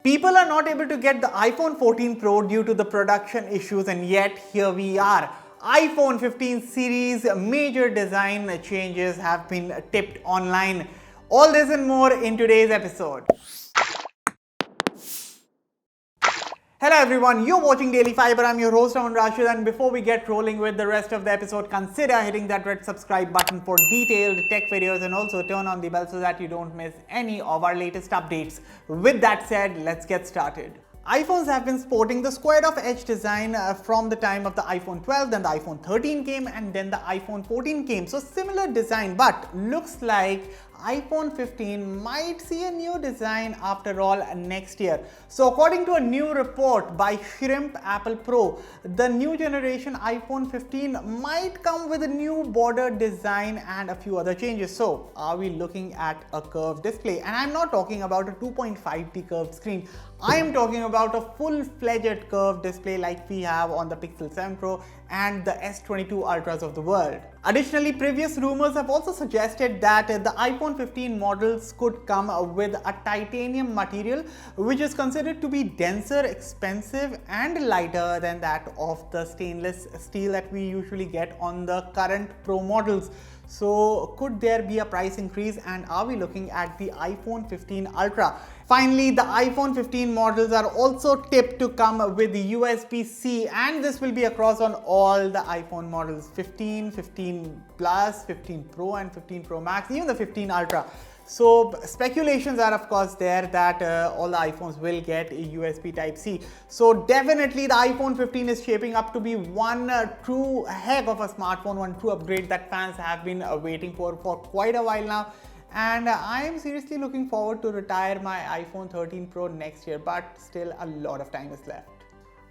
People are not able to get the iPhone 14 Pro due to the production issues, and yet here we are. iPhone 15 series major design changes have been tipped online. All this and more in today's episode. Hello everyone, you're watching Daily Fiber. I'm your host Aman Rashid, and before we get rolling with the rest of the episode, consider hitting that red subscribe button for detailed tech videos and also turn on the bell so that you don't miss any of our latest updates. With that said, let's get started. iPhones have been sporting the squared off edge design from the time of the iPhone 12, then the iPhone 13 came, and then the iPhone 14 came. So similar design, but looks like iPhone 15 might see a new design after all next year. So according to a new report by Shrimp Apple Pro, the new generation iPhone 15 might come with a new border design and a few other changes. So are we looking at a curved display? And I'm not talking about a 2.5D curved screen. I am talking about a full-fledged curved display like we have on the Pixel 7 Pro and the S22 Ultras of the world. Additionally, previous rumors have also suggested that the iPhone 15 models could come with a titanium material, which is considered to be denser, expensive and lighter than that of the stainless steel that we usually get on the current Pro models. So could there be a price increase, and are we looking at the iPhone 15 Ultra? Finally, the iPhone 15 models are also tipped to come with USB-C, and this will be across on all the iPhone models: 15, 15 Plus, 15 Pro and 15 Pro Max, even the 15 Ultra. So speculations are of course there that all the iPhones will get a USB Type-C. So definitely the iPhone 15 is shaping up to be one true heck of a smartphone, one true upgrade that fans have been waiting for quite a while now. And I am seriously looking forward to retire my iPhone 13 Pro next year, but still a lot of time is left.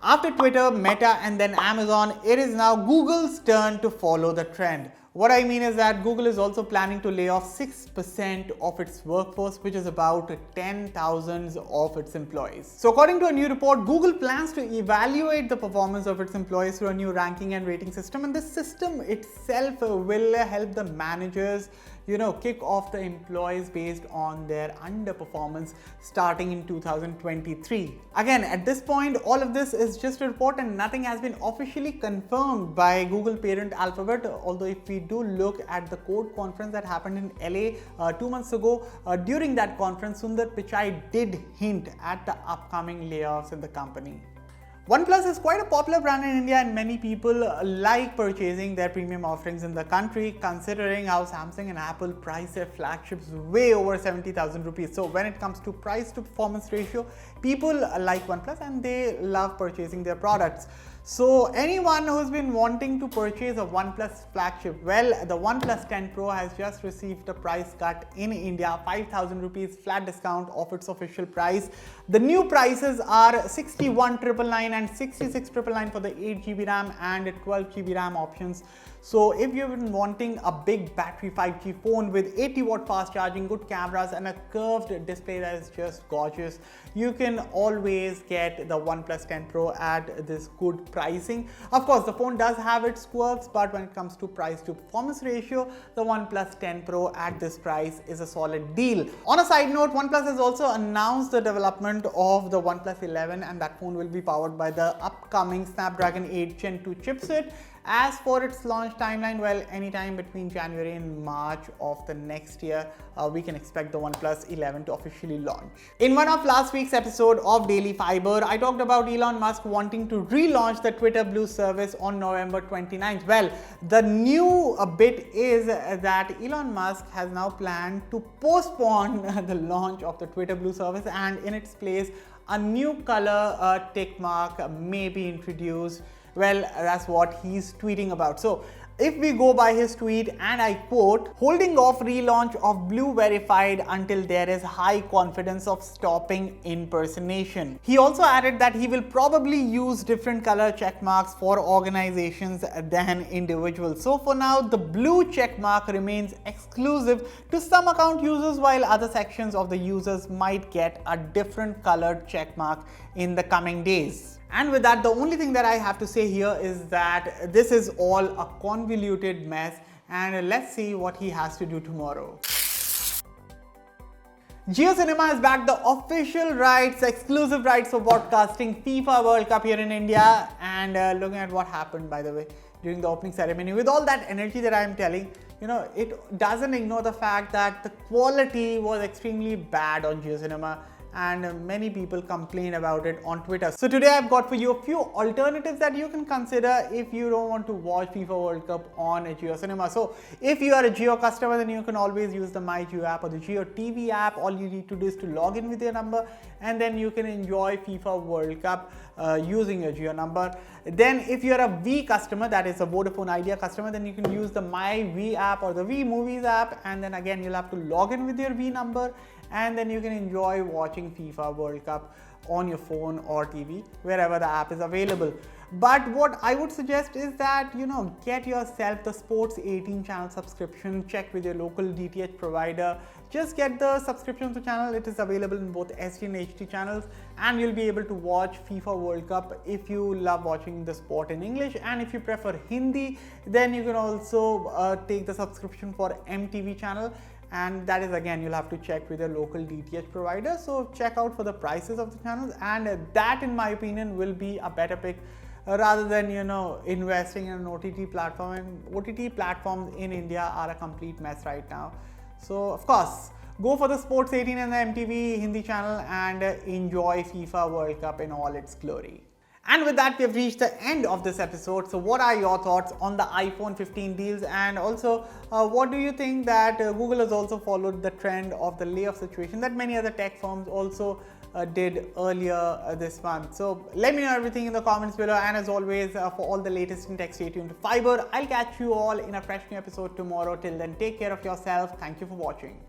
After Twitter, Meta and then Amazon, it is now Google's turn to follow the trend. What I mean is that Google is also planning to lay off 6% of its workforce, which is about 10,000 of its employees. So according to a new report, Google plans to evaluate the performance of its employees through a new ranking and rating system, and this system itself will help the managers kick off the employees based on their underperformance starting in 2023. Again, at this point, all of this is just a report and nothing has been officially confirmed by Google parent Alphabet. Although if we do look at the code conference that happened in LA 2 months ago, during that conference, Sundar Pichai did hint at the upcoming layoffs in the company. OnePlus is quite a popular brand in India, and many people like purchasing their premium offerings in the country, considering how Samsung and Apple price their flagships way over 70,000 rupees. So when it comes to price to performance ratio, people like OnePlus and they love purchasing their products. So anyone who's been wanting to purchase a OnePlus flagship, well, the OnePlus 10 Pro has just received a price cut in India, 5,000 rupees flat discount of its official price. The new prices are 61,999 and 66,999 for the 8GB RAM and 12GB RAM options. So if you've been wanting a big battery 5G phone with 80-watt fast charging, good cameras and a curved display that is just gorgeous, you can always get the OnePlus 10 Pro at this good pricing. Of course, the phone does have its quirks, but when it comes to price to performance ratio, the OnePlus 10 Pro at this price is a solid deal. On a side note, OnePlus has also announced the development of the OnePlus 11, and that phone will be powered by the upcoming Snapdragon 8 Gen 2 chipset. As for its launch timeline, well, anytime between January and March of the next year, we can expect the OnePlus 11 to officially launch. In one of last week's episode of Daily Fiber, I talked about Elon Musk wanting to relaunch the Twitter Blue service on November 29th. Well, the new bit is that Elon Musk has now planned to postpone the launch of the Twitter Blue service, and in its place, a new color tick mark may be introduced. Well, that's what he's tweeting about. So if we go by his tweet, and I quote, "Holding off relaunch of Blue verified until there is high confidence of stopping impersonation." He also added that he will probably use different color check marks for organizations than individuals. So for now, the blue check mark remains exclusive to some account users, while other sections of the users might get a different colored check mark in the coming days. And with that, the only thing that I have to say here is that this is all a convoluted mess, and let's see what he has to do tomorrow. Jio Cinema has backed the official rights, exclusive rights for broadcasting FIFA World Cup here in India. And looking at what happened, by the way, during the opening ceremony, with all that energy that I am telling, it doesn't ignore the fact that the quality was extremely bad on Jio Cinema. And many people complain about it on Twitter. So today I've got for you a few alternatives that you can consider if you don't want to watch FIFA World Cup on a Jio Cinema. So if you are a Jio customer, then you can always use the My Jio app or the Jio TV app. All you need to do is to log in with your number, and then you can enjoy FIFA World Cup using your Jio number. Then if you're a V customer, that is a Vodafone Idea customer, then you can use the My V app or the V Movies app, and then again you'll have to log in with your V number, and then you can enjoy watching FIFA World Cup on your phone or TV, wherever the app is available. But what I would suggest is that, get yourself the Sports 18 channel subscription, check with your local DTH provider. Just get the subscription to the channel. It is available in both SD and HD channels, and you'll be able to watch FIFA World Cup if you love watching the sport in English. And if you prefer Hindi, then you can also take the subscription for MTV channel. And that is, again, you'll have to check with your local DTH provider. So check out for the prices of the channels, and that, in my opinion, will be a better pick rather than investing in an OTT platform. And OTT platforms in India are a complete mess right now. So of course, go for the Sports 18 and the MTV Hindi channel and enjoy FIFA World Cup in all its glory. And with that, we have reached the end of this episode. So what are your thoughts on the iPhone 15 deals? And also, what do you think that Google has also followed the trend of the layoff situation that many other tech firms also did earlier this month? So let me know everything in the comments below. And as always, for all the latest in tech, stay tuned to Fiiber. I'll catch you all in a fresh new episode tomorrow. Till then, take care of yourself. Thank you for watching.